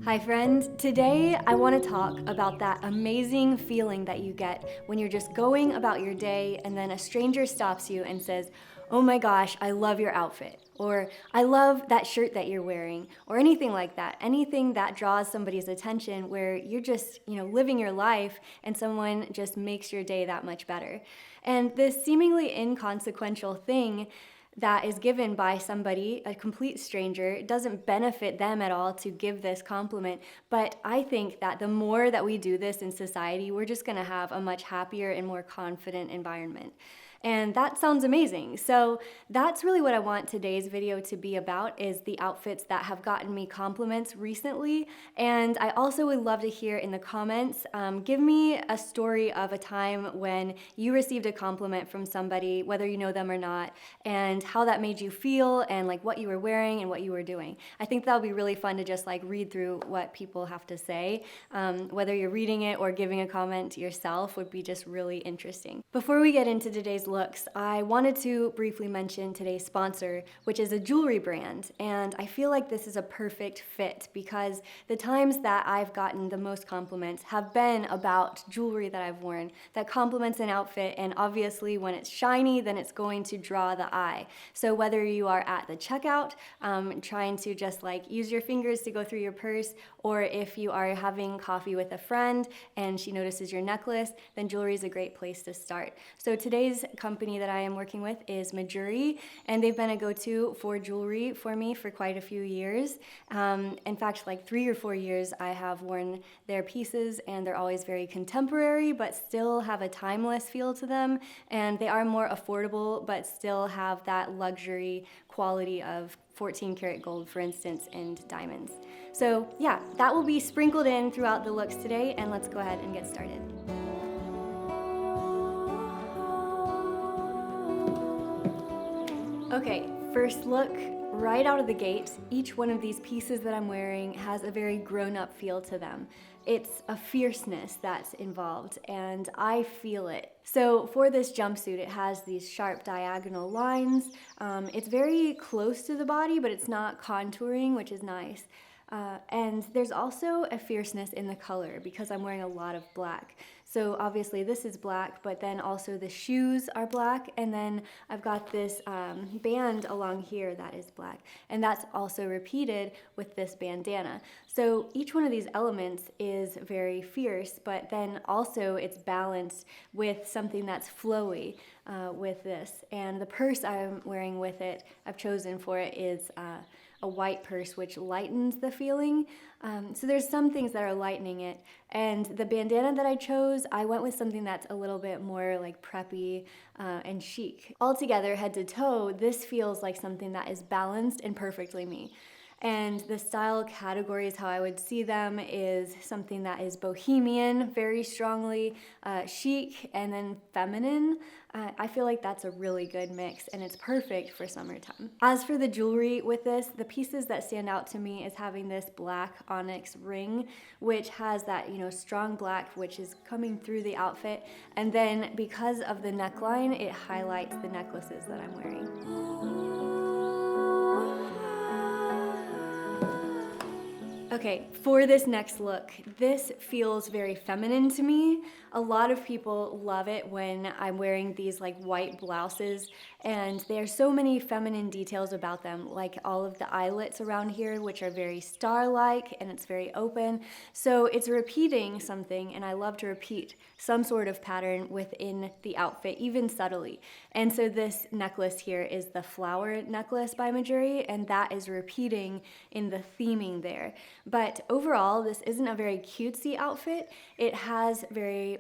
Hi friends, today I want to talk about that amazing feeling that you get when you're just going about your day and then a stranger stops you and says, "Oh my gosh, I love your outfit," or "I love that shirt that you're wearing," or anything like that. Anything that draws somebody's attention where you're just, living your life and someone just makes your day that much better. And this seemingly inconsequential thing that is given by somebody, a complete stranger, it doesn't benefit them at all to give this compliment. But I think that the more that we do this in society, we're just gonna have a much happier and more confident environment. And that sounds amazing. So that's really what I want today's video to be about, is the outfits that have gotten me compliments recently. And I also would love to hear in the comments, give me a story of a time when you received a compliment from somebody, whether you know them or not, and how that made you feel and like what you were wearing and what you were doing. I think that'll be really fun to just like read through what people have to say. Whether you're reading it or giving a comment yourself would be just really interesting. Before we get into today's looks, I wanted to briefly mention today's sponsor, which is a jewelry brand. And I feel like this is a perfect fit because the times that I've gotten the most compliments have been about jewelry that I've worn that complements an outfit. And obviously when it's shiny, then it's going to draw the eye. So whether you are at the checkout, trying to just like use your fingers to go through your purse, or if you are having coffee with a friend and she notices your necklace, then jewelry is a great place to start. So today's company that I am working with is Majuri, and they've been a go-to for jewelry for me for quite a few years. In fact, like 3 or 4 years I have worn their pieces, and they're always very contemporary but still have a timeless feel to them, and they are more affordable but still have that luxury quality of 14 karat gold, for instance, and diamonds. So yeah, that will be sprinkled in throughout the looks today, and let's go ahead and get started. Okay, first look, right out of the gate, each one of these pieces that I'm wearing has a very grown-up feel to them. It's a fierceness that's involved, and I feel it. So for this jumpsuit, it has these sharp diagonal lines. It's very close to the body, but it's not contouring, which is nice. And there's also a fierceness in the color because I'm wearing a lot of black. So obviously this is black, but then also the shoes are black, and then I've got this band along here that is black, and that's also repeated with this bandana. So each one of these elements is very fierce, but then also it's balanced with something that's flowy with this. And the purse I'm wearing with it, I've chosen for it, is a white purse, which lightens the feeling. So there's some things that are lightening it. And the bandana that I chose, I went with something that's a little bit more like preppy and chic. Altogether, head to toe, this feels like something that is balanced and perfectly me. And the style categories, how I would see them, is something that is bohemian, very strongly, chic, and then feminine. I feel like that's a really good mix, and it's perfect for summertime. As for the jewelry with this, the pieces that stand out to me is having this black onyx ring, which has that, strong black, which is coming through the outfit. And then because of the neckline, it highlights the necklaces that I'm wearing. Okay, for this next look, this feels very feminine to me. A lot of people love it when I'm wearing these like white blouses, and there are so many feminine details about them, like all of the eyelets around here, which are very star-like, and it's very open. So it's repeating something, and I love to repeat some sort of pattern within the outfit, even subtly. And so this necklace here is the flower necklace by Majuri, and that is repeating in the theming there. But overall, this isn't a very cutesy outfit. It has very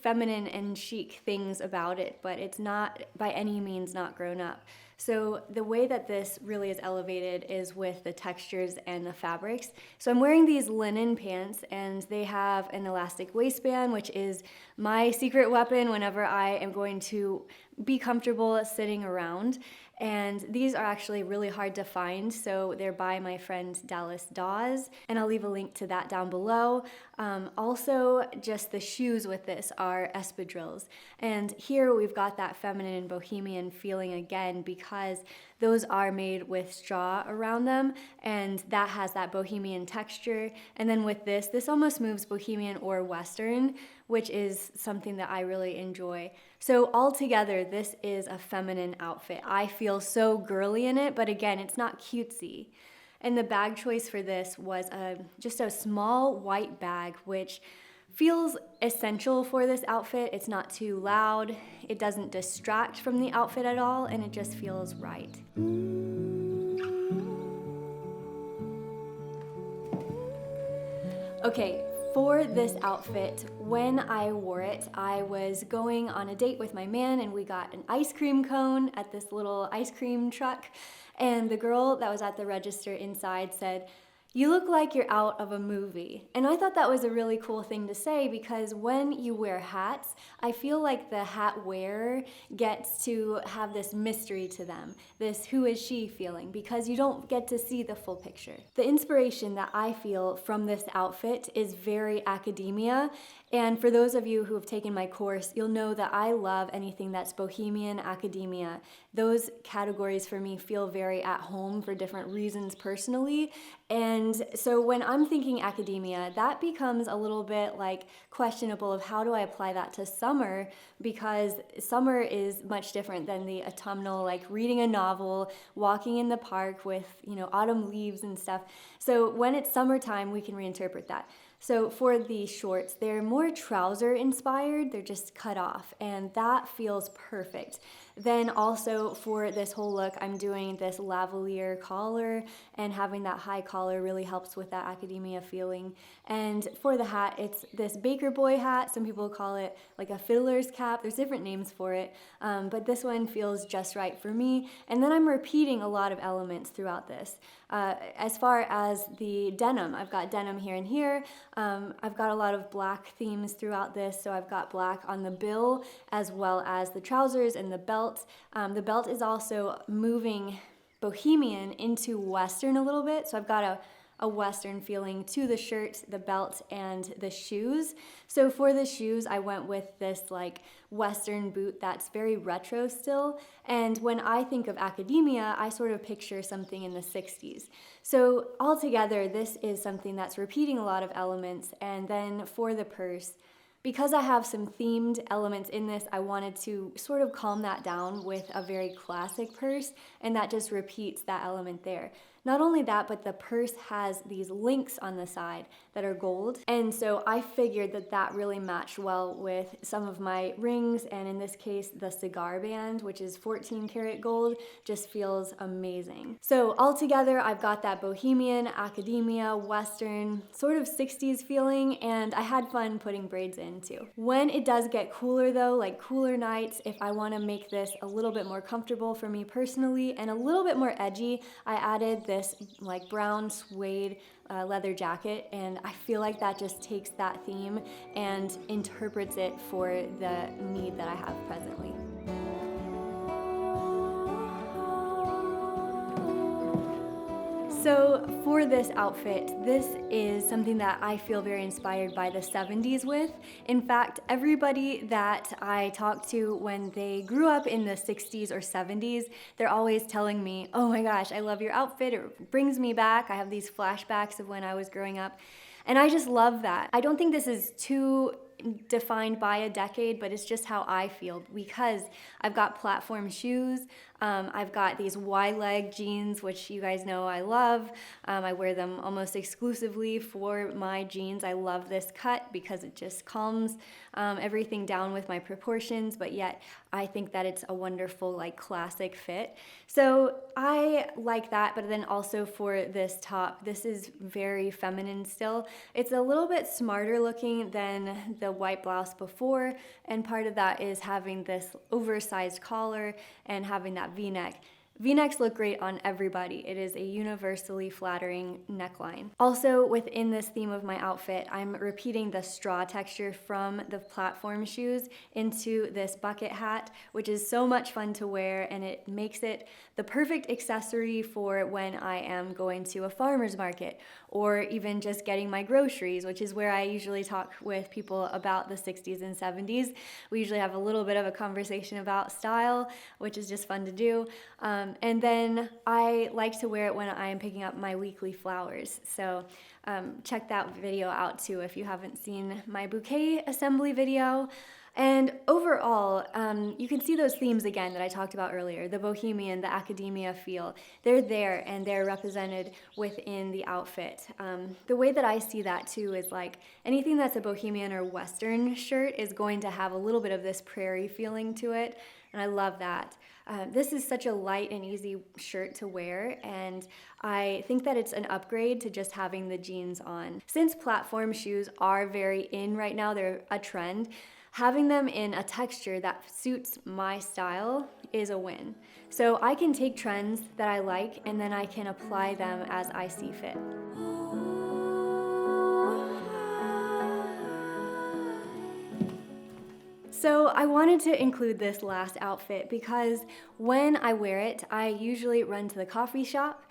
feminine and chic things about it, but it's not by any means not grown up. So the way that this really is elevated is with the textures and the fabrics. So I'm wearing these linen pants, and they have an elastic waistband, which is my secret weapon whenever I am going to be comfortable sitting around. And these are actually really hard to find, so they're by my friend Dallas Dawes, and I'll leave a link to that down below. Also, just the shoes with this are espadrilles. And here we've got that feminine and bohemian feeling again because because those are made with straw around them, and that has that bohemian texture. And then with this almost moves bohemian or Western, which is something that I really enjoy. So altogether, this is a feminine outfit. I feel so girly in it, but again, it's not cutesy. And the bag choice for this was just a small white bag, which feels essential for this outfit. It's not too loud, it doesn't distract from the outfit at all, and it just feels right. Okay, for this outfit, when I wore it, I was going on a date with my man, and we got an ice cream cone at this little ice cream truck, and the girl that was at the register inside said, "You look like you're out of a movie." And I thought that was a really cool thing to say, because when you wear hats, I feel like the hat wearer gets to have this mystery to them, this who is she feeling, because you don't get to see the full picture. The inspiration that I feel from this outfit is very academia, and for those of you who have taken my course, you'll know that I love anything that's bohemian academia. Those categories for me feel very at home for different reasons personally. And so when I'm thinking academia, that becomes a little bit like questionable of how do I apply that to summer, because summer is much different than the autumnal, like reading a novel, walking in the park with, autumn leaves and stuff. So when it's summertime, we can reinterpret that. So for the shorts, they're more trouser inspired, they're just cut off, and that feels perfect. Then also for this whole look, I'm doing this lavalier collar, and having that high collar really helps with that academia feeling. And for the hat, it's this baker boy hat. Some people call it like a fiddler's cap. There's different names for it, but this one feels just right for me. And then I'm repeating a lot of elements throughout this. As far as the denim, I've got denim here and here. I've got a lot of black themes throughout this, so I've got black on the bill as well as the trousers and the belt. The belt is also moving bohemian into Western a little bit, so I've got a Western feeling to the shirt, the belt, and the shoes. So for the shoes, I went with this like Western boot that's very retro still. And when I think of academia, I sort of picture something in the 60s. So altogether, this is something that's repeating a lot of elements. And then for the purse, because I have some themed elements in this, I wanted to sort of calm that down with a very classic purse, and that just repeats that element there. Not only that, but the purse has these links on the side that are gold, and so I figured that that really matched well with some of my rings, and in this case, the cigar band, which is 14 karat gold, just feels amazing. So altogether, I've got that bohemian, academia, Western, sort of 60s feeling, and I had fun putting braids in too. When it does get cooler though, like cooler nights, if I want to make this a little bit more comfortable for me personally and a little bit more edgy, I added this like brown suede leather jacket, and I feel like that just takes that theme and interprets it for the need that I have presently. So for this outfit, this is something that I feel very inspired by the 70s with. In fact, everybody that I talk to when they grew up in the 60s or 70s, they're always telling me, "Oh my gosh, I love your outfit, it brings me back. I have these flashbacks of when I was growing up." And I just love that. I don't think this is too defined by a decade, but it's just how I feel, because I've got platform shoes, I've got these wide leg jeans, which you guys know I love. I wear them almost exclusively for my jeans. I love this cut because it just calms everything down with my proportions, but yet I think that it's a wonderful like classic fit. So I like that, but then also for this top, this is very feminine still. It's a little bit smarter looking than the white blouse before, and part of that is having this oversized collar and having that V-neck. V-necks look great on everybody. It is a universally flattering neckline. Also, within this theme of my outfit, I'm repeating the straw texture from the platform shoes into this bucket hat, which is so much fun to wear, and it makes it the perfect accessory for when I am going to a farmer's market or even just getting my groceries, which is where I usually talk with people about the 60s and 70s. We usually have a little bit of a conversation about style, which is just fun to do. And then I like to wear it when I am picking up my weekly flowers. So check that video out too if you haven't seen my bouquet assembly video. And overall, you can see those themes again that I talked about earlier, the bohemian, the academia feel. They're there and they're represented within the outfit. The way that I see that too is like anything that's a bohemian or western shirt is going to have a little bit of this prairie feeling to it, and I love that. This is such a light and easy shirt to wear, and I think that it's an upgrade to just having the jeans on. Since platform shoes are very in right now, they're a trend, having them in a texture that suits my style is a win. So I can take trends that I like and then I can apply them as I see fit. So I wanted to include this last outfit because when I wear it, I usually run to the coffee shop.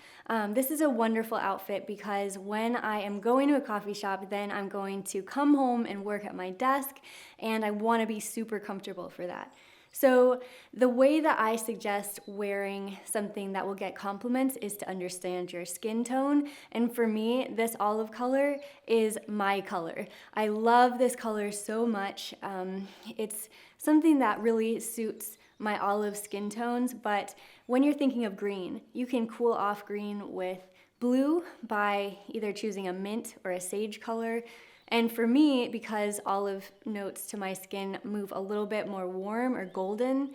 This is a wonderful outfit because when I am going to a coffee shop, then I'm going to come home and work at my desk, and I want to be super comfortable for that. So the way that I suggest wearing something that will get compliments is to understand your skin tone. And for me, this olive color is my color. I love this color so much. It's something that really suits my olive skin tones, but when you're thinking of green, you can cool off green with blue by either choosing a mint or a sage color. And for me, because olive notes to my skin move a little bit more warm or golden,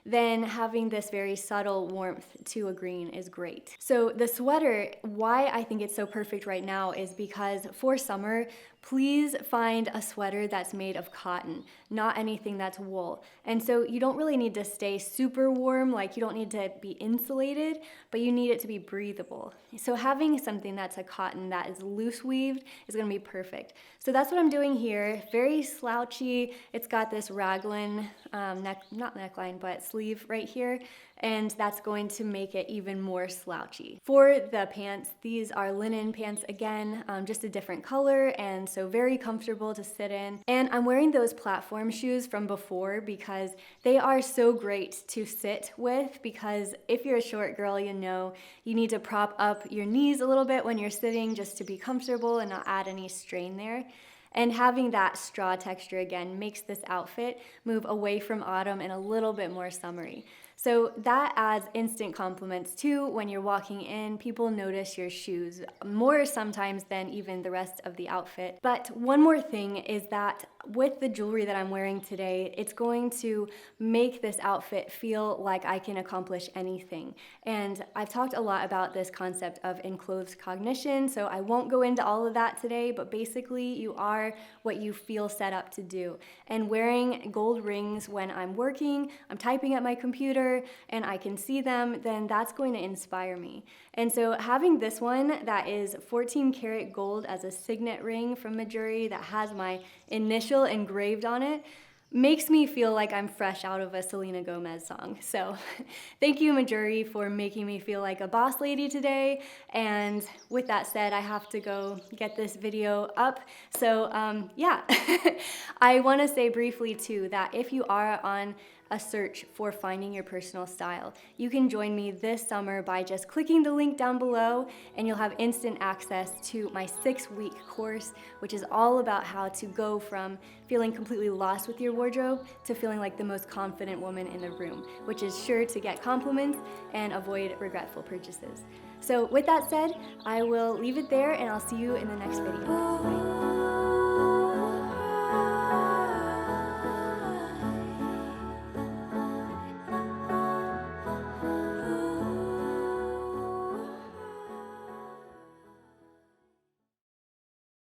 then having this very subtle warmth to a green is great. So the sweater, why I think it's so perfect right now is because for summer, please find a sweater that's made of cotton, not anything that's wool. And so you don't really need to stay super warm, like you don't need to be insulated, but you need it to be breathable. So having something that's a cotton that is loose weaved is gonna be perfect. So that's what I'm doing here, very slouchy. It's got this raglan, not neckline, but sleeve right here, and that's going to make it even more slouchy. For the pants, these are linen pants again, just a different color, and so very comfortable to sit in. And I'm wearing those platform shoes from before because they are so great to sit with, because if you're a short girl, you know you need to prop up your knees a little bit when you're sitting just to be comfortable and not add any strain there. And having that straw texture again makes this outfit move away from autumn and a little bit more summery. So that adds instant compliments too. When you're walking in, people notice your shoes more sometimes than even the rest of the outfit. But one more thing is that with the jewelry that I'm wearing today, it's going to make this outfit feel like I can accomplish anything. And I've talked a lot about this concept of enclosed cognition, so I won't go into all of that today, but basically you are what you feel set up to do. And wearing gold rings when I'm working, I'm typing at my computer, and I can see them, then that's going to inspire me. And so having this one that is 14 karat gold as a signet ring from Majuri that has my initial engraved on it makes me feel like I'm fresh out of a Selena Gomez song. So thank you, Majuri, for making me feel like a boss lady today. And with that said, I have to go get this video up. So yeah, I want to say briefly too that if you are on a search for finding your personal style, you can join me this summer by just clicking the link down below, and you'll have instant access to my 6-week course, which is all about how to go from feeling completely lost with your wardrobe to feeling like the most confident woman in the room, which is sure to get compliments and avoid regretful purchases. So with that said, I will leave it there, and I'll see you in the next video. Bye.